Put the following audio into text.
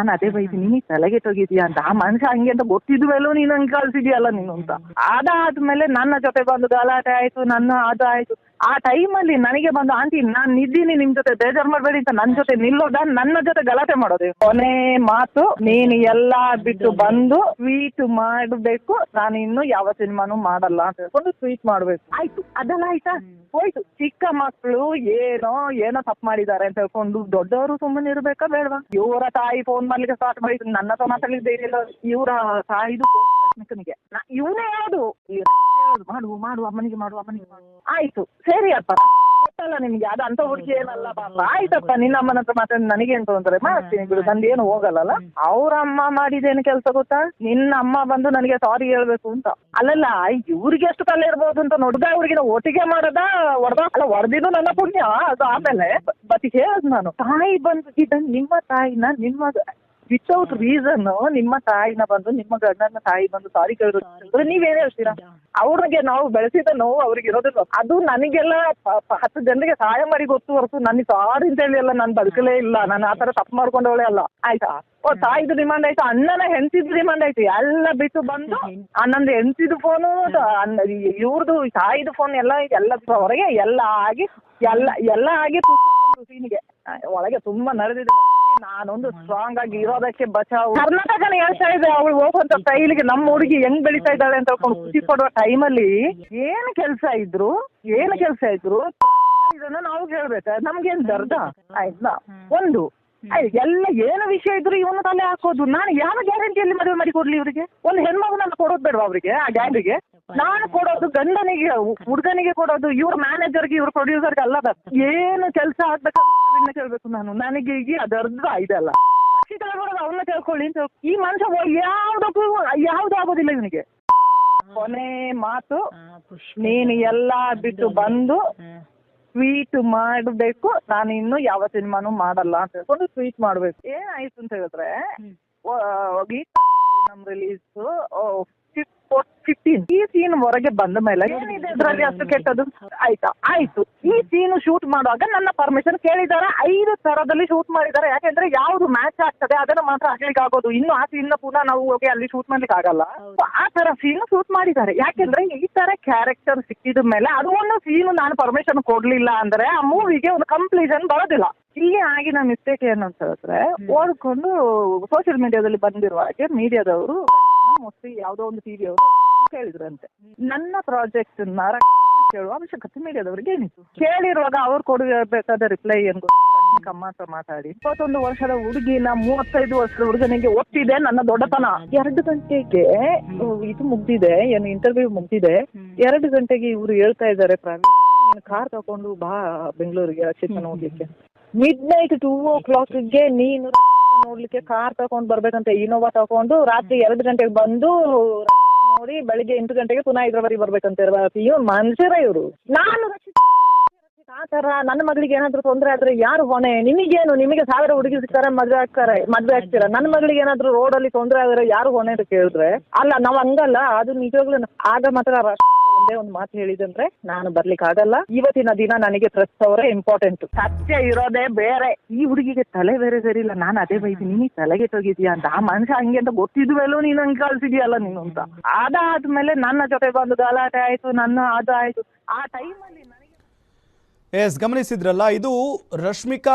ನಾನು ಅದೇ ಬೈತೀನಿ, ನೀ ತಲೆಗೆ ತೆಗಿತೀಯ ಅಂತ. ಆ ಮನುಷ್ಯ ಹಂಗೆ ಅಂತ ಗೊತ್ತಿದ್ಮೇಲೂ ನೀನು ಹಂಗೆ ಕಳ್ಸಿದ್ಯಲ್ಲ ನೀನು ಅಂತ. ಅದಾದ್ಮೇಲೆ ನನ್ನ ಜೊತೆ ಬಂದು ಗಲಾಟೆ ಆಯ್ತು, ನನ್ನ ಅದು ಆಯ್ತು. ಆ ಟೈಮಲ್ಲಿ ನನಗೆ ಬಂದು, ಆಂಟಿ ನಾನು ಇದ್ದೀನಿ ನಿಮ್ ಜೊತೆ, ಬೇಜಾರ್ ಮಾಡಬೇಡಿ ಅಂತ ನನ್ನ ಜೊತೆ ನಿಲ್ಲೋದ, ನನ್ನ ಜೊತೆ ಗಲಾಟೆ ಮಾಡೋದು. ಕೊನೆ ಮಾತು, ನೀನು ಎಲ್ಲಾ ಬಿಟ್ಟು ಬಂದು ಟ್ವೀಟ್ ಮಾಡಬೇಕು, ನಾನು ಇನ್ನು ಯಾವ ಸಿನಿಮಾನು ಮಾಡಲ್ಲ ಅಂತ ಹೇಳ್ಕೊಂಡು ಟ್ವೀಟ್ ಮಾಡ್ಬೇಕು. ಆಯ್ತು, ಅದೆಲ್ಲ ಆಯ್ತಾ, ಹೋಯ್ತು. ಚಿಕ್ಕ ಮಕ್ಕಳು ಏನೋ ತಪ್ಪು ಮಾಡಿದ್ದಾರೆ ಅಂತ ಹೇಳ್ಕೊಂಡು ದೊಡ್ಡವರು ಸುಮ್ಮನೆ ಇರ್ಬೇಕಾ ಬೇಡವಾ? ಇವರ ತಾಯಿ ಫೋನ್ ಮಾಡ್ಲಿಕ್ಕೆ ಸ್ಟಾರ್ಟ್ ಮಾಡಿದ್ರು, ನನ್ನ ಹತ್ರ ಮಾತಾಡ್ಲಿಕ್ಕೆ ಧೈರ್ಯ. ಇವರ ತಾಯಿದು ರಶ್ಮಿಕನಿಗೆ ಇವನೇ ಹೇಳೋದು, ಮಾಡು ಅಮ್ಮನಿಗೆ ಮಾಡು. ಆಯ್ತು ಸರಿ ಅಪ್ಪ, ಗೊತ್ತಲ್ಲ ನಿಮ್ಗೆ ಅದು ಅಂತ ಹುಡುಗಿ ಏನಲ್ಲ ಪಾಪ. ಆಯ್ತಪ್ಪ, ನಿನ್ನ ಅಮ್ಮನ ಹತ್ರ ಮಾತಾಡಿ ನನಗೆ ಅಂತ ತೊಂದರೆ, ಮಾಡ್ತೀನಿ ಬಿಡು, ನಂದೇನು ಹೋಗಲ್ಲ. ಅವ್ರ ಅಮ್ಮ ಮಾಡಿದೇನು ಕೆಲಸ ಗೊತ್ತಾ? ನಿನ್ನ ಅಮ್ಮ ಬಂದು ನನಗೆ ಸಾರಿ ಹೇಳ್ಬೇಕು ಅಂತ. ಅಲ್ಲಲ್ಲ, ಇವ್ರಿಗೆ ಎಷ್ಟು ತಲೆ ಇರ್ಬೋದು ಅಂತ ನೋಡ್ದ, ಅವ್ರಿಗೆ ಒಟ್ಟಿಗೆ ಮಾಡದ ಅಲ್ಲ, ಹೊಡೆದಿದ್ದು ನನ್ನ ಪುಣ್ಯ ಅದು. ಆಮೇಲೆ ಬತಿ ಹೇಳ್ದ್ ನಾನು, ತಾಯಿ ಬಂದು ನಿಮ್ಮ ತಾಯಿನ ನಿಮ್ಮ ವಿತೌಟ್ ರೀಸನ್ ನಿಮ್ಮ ತಾಯಿನ ಬಂದು, ನಿಮ್ಮ ಗಂಡನ ತಾಯಿ ಬಂದು ಸಾರಿ ಕೇಳಿದ್ರೆ ನೀವೇನ್ ಹೇಳ್ತೀರಾ? ಅವ್ರಿಗೆ ನಾವು ಬೆಳೆಸಿದ ನೋವು ಅವ್ರಿಗೆ ಇರೋದಿಲ್ಲ. ಅದು ನನಗೆಲ್ಲ 10 ಜನರಿಗೆ ಸಹಾಯ ಮಾಡಿ ಗೊತ್ತು ಹೊರತು ನನಗೆ ಸಾರಿ ಅಂತ ಹೇಳಿ ಎಲ್ಲ ನಾನು ಬದುಕಲೇ ಇಲ್ಲ. ನಾನು ಆ ತರ ತಪ್ಪು ಮಾಡ್ಕೊಂಡವಳೆ ಅಲ್ಲ. ಆಯ್ತಾ, ತಾಯಿದು ಡಿಮಾಂಡ್ ಆಯ್ತು, ಅಣ್ಣನ ಹೆಂಡತಿದು ಡಿಮಾಂಡ್ ಆಯ್ತು, ಎಲ್ಲ ಬಿಟ್ಟು ಬಂದು ಅಣ್ಣಂದು ಹೆಂಡತಿದು ಫೋನು, ಇವ್ರದ್ದು ತಾಯಿದು ಫೋನ್ ಎಲ್ಲ ಹೊರಗೆ ಎಲ್ಲ ಆಗಿ ಸೀನಿಗೆ ಒಳಗೆ ತುಂಬಾ ನಡೆದಿದೆ. ನಾನೊಂದು ಸ್ಟ್ರಾಂಗ್ ಆಗಿ ಇರೋದಕ್ಕೆ ಬಚಾವ್. ಕರ್ನಾಟಕನೇ ಹೇಳ್ತಾ ಇದೆ, ಅವಳು ಹೋಗುವಂತ ಸ್ಟೈಲಿಗೆ ನಮ್ಮ ಹುಡುಗಿ ಹೆಂಗ್ ಬೆಳೀತಾ ಇದ್ದಾಳೆ ಅಂತ ಹೇಳ್ಕೊಂಡು ಖುಷಿ ಪಡುವ ಟೈಮಲ್ಲಿ ಏನು ಕೆಲಸ ಇದ್ರು ಇದನ್ನ ನಾವು ಹೇಳ್ಬೇಕು. ನಮ್ಗೇನ್ ದರ್ದ ಆಯ್ತಾ? ಒಂದು ಎಲ್ಲ ಏನು ವಿಷಯ ಇದ್ರು ಇವನು ತಲೆ ಹಾಕೋದು. ನಾನು ಯಾವ ಗ್ಯಾರಂಟಿಯಲ್ಲಿ ಮದುವೆ ಮಾಡಿ ಕೊಡ್ಲಿ ಇವ್ರಿಗೆ? ಒಂದು ಹೆಣ್ಮಗು ನಾನು ಕೊಡೋದು ಬೇಡವಾ ಅವ್ರಿಗೆ? ಆ ಗ್ಯಾಂಗಿಗೆ ನಾನು ಕೊಡೋದು, ಗಂಡನಿಗೆ ಹುಡುಗನಿಗೆ ಕೊಡೋದು, ಇವ್ರ ಮ್ಯಾನೇಜರ್ಗೆ ಇವ್ರ ಪ್ರೊಡ್ಯೂಸರ್ಗೆ ಅಲ್ಲ. ಏನು ಕೆಲಸ ಆಗ್ಬೇಕಾದ್ರೆ ಕೇಳ್ಬೇಕು ನಾನು. ನನಗೆ ಈಗ ಅದರ್ಧ ಇದೆಲ್ಲ ಅವನ್ನ ಕೇಳ್ಕೊಳ್ಳಿ ಅಂತ. ಈ ಮನುಷ್ಯ ಯಾವ್ದು ಆಗೋದಿಲ್ಲ ಇವನಿಗೆ. ಕೊನೆ ಮಾತು, ನೀನು ಎಲ್ಲಾ ಬಿಟ್ಟು ಬಂದು ಟ್ವೀಟ್ ಮಾಡಬೇಕು, ನಾನು ಇನ್ನು ಯಾವ ಸಿನಿಮಾನು ಮಾಡಲ್ಲ ಅಂತ ಹೇಳ್ಕೊಂಡು ಟ್ವೀಟ್ ಮಾಡ್ಬೇಕು. ಏನಾಯ್ತು ಅಂತ ಹೇಳಿದ್ರೆ, ನಮ್ ರಿಲೀಸ್ 15 ಈ ಸೀನ್ ಹೊರಗೆ ಬಂದ ಮೇಲೆ ಏನಿದೆ ಇದ್ರಲ್ಲಿ ಅಷ್ಟು ಕೆಟ್ಟದ್ದು? ಆಯ್ತು ಈ ಸೀನ್ ಶೂಟ್ ಮಾಡುವಾಗ ನನ್ನ ಪರ್ಮಿಷನ್ ಕೇಳಿದ್ದಾರೆ. 5 ತರದಲ್ಲಿ ಶೂಟ್ ಮಾಡಿದ್ದಾರೆ. ಯಾಕೆಂದ್ರೆ ಯಾವ್ದು ಮ್ಯಾಚ್ ಆಗ್ತದೆ ಅದನ್ನ ಮಾತ್ರ ಹಾಕ್ಲಿಕ್ಕೆ ಆಗೋದು. ಇನ್ನು ಆ ಸೀನ್ ಪುನಃ ನಾವು ಹೋಗಿ ಅಲ್ಲಿ ಶೂಟ್ ಮಾಡ್ಲಿಕ್ಕೆ ಆಗಲ್ಲ. ಆ ತರ ಸೀನ್ ಶೂಟ್ ಮಾಡಿದ್ದಾರೆ. ಯಾಕೆಂದ್ರೆ ಈ ತರ ಕ್ಯಾರೆಕ್ಟರ್ ಸಿಕ್ಕಿದ ಮೇಲೆ ಅದು ಒಂದು ಸೀನ್ ನಾನು ಪರ್ಮಿಷನ್ ಕೊಡ್ಲಿಲ್ಲ ಅಂದ್ರೆ ಆ ಮೂವಿಗೆ ಒಂದು ಕಂಪ್ಲೀಷನ್ ಬರೋದಿಲ್ಲ. ಇಲ್ಲಿ ಆಗಿನ ಮಿಸ್ಟೇಕ್ ಏನಂತ ಹೇಳಿದ್ರೆ, ಓದ್ಕೊಂಡು ಸೋಷಿಯಲ್ ಮೀಡಿಯಾದಲ್ಲಿ ಬಂದಿರುವ ಹಾಗೆ ಮೀಡಿಯಾದವರು ಮೋಸ್ಟ್ಲಿ ಯಾವುದೋ ಒಂದು ಟಿವಿ ಅವರು ಕೇಳಿದ್ರಂತೆ, ನನ್ನ ಪ್ರಾಜೆಕ್ಟ್ ಕೇಳುವ ಅವಶ್ಯಕತೆ ಮೀಡಿಯಾದವ್ರಿಗೆ ಏನಿತ್ತು. ಕೇಳಿರುವಾಗ ಅವ್ರು ಕೊಡಬೇಕಾದ ರಿಪ್ಲೈ ಏನು ಕಮ್ಮ ಅಂತ ಮಾತಾಡಿ, 21 ವರ್ಷದ ಹುಡುಗಿನ 35 ವರ್ಷದ ಹುಡುಗನಿಗೆ ಒತ್ತಿದೆ ನನ್ನ ದೊಡ್ಡತನ. 2 ಗಂಟೆಗೆ ಇದು ಮುಗ್ದಿದೆ, ಏನು ಇಂಟರ್ವ್ಯೂ ಮುಗ್ದಿದೆ. 2 ಗಂಟೆಗೆ ಇವ್ರು ಹೇಳ್ತಾ ಇದ್ದಾರೆ, ಕಾರ್ ತಗೊಂಡು ಬಾ ಬೆಂಗಳೂರಿಗೆ ಅಕ್ಷಿತನ ಹೋಗ್ಲಿಕ್ಕೆ. ಮಿಡ್-ನೈಟ್ 2 o'clock ನೀನು ನೋಡ್ಲಿಕ್ಕೆ ಕಾರ್ ತಗೊಂಡು ಬರ್ಬೇಕಂತ ಇನೋವಾ ತಗೊಂಡು ರಾತ್ರಿ 2 ಗಂಟೆಗೆ ಬಂದು ನೋಡಿ ಬೆಳಿಗ್ಗೆ 8 ಗಂಟೆಗೆ ಪುನಃ ಹೈದ್ರಾಬಾದಿಗೆ ಬರ್ಬೇಕಂತ ಇವ್ರು ಮನುಷ್ಯರ ಇವರು. ನಾನು ಆ ತರ ನನ್ನ ಮಗಳಿಗೆ ಏನಾದ್ರು ತೊಂದರೆ ಆದ್ರೆ ಯಾರು ಹೊಣೆ? ನಿಮಗೇನು? ನಿಮಗೆ 1000 ಹುಡುಗಿ ಸಿಗ್ತಾರೆ, ಮದ್ವೆ ಆಗ್ತೀರಾ. ನನ್ನ ಮಗಳಿಗೆ ಏನಾದ್ರು ರೋಡಲ್ಲಿ ತೊಂದರೆ ಆದ್ರೆ ಯಾರು ಹೊಣೆ ಅಂತ ಕೇಳಿದ್ರೆ ಅಲ್ಲ, ನಾವ್ ಹಂಗಲ್ಲ. ಅದು ನಿಜವಾಗ್ಲೂ ಆಗ ಮಾತ್ರ ಒಂದೇ ಒಂದು ಮಾತು ಹೇಳಿದಂದ್ರೆ, ನಾನು ಬರ್ಲಿಕ್ಕೆ ಆಗಲ್ಲ, ಇವತ್ತಿನ ದಿನ ನನಗೆ ಪ್ರೆಸ್ ಅವರೇ ಇಂಪಾರ್ಟೆಂಟ್. ಸತ್ಯ ಇರೋದೇ ಬೇರೆ. ಈ ಹುಡುಗಿಗೆ ತಲೆ ಬೇರೆ ಸರಿ ಇಲ್ಲ. ನಾನು ಅದೇ ಬೈತೀನಿ, ನೀ ತಲೆಗೆ ತೆಗಿತೀಯ ಅಂತ. ಆ ಮನುಷ್ಯ ಹಂಗೆ ಅಂತ ಗೊತ್ತಿದ್ಮೇಲೂ ನೀನು ಹಂಗೆ ಕಳ್ಸಿದ್ಯಲ್ಲ ನೀನು ಅಂತ. ಅದಾದ್ಮೇಲೆ ನನ್ನ ಜೊತೆ ಬಂದು ಗಲಾಟೆ ಆಯ್ತು, ನನ್ನ ಅದು ಆಯ್ತು. ಆ ಟೈಮಲ್ಲಿ ಗಮನಿಸಿದ್ರಲ್ಲ, ಇದು ರಶ್ಮಿಕಾ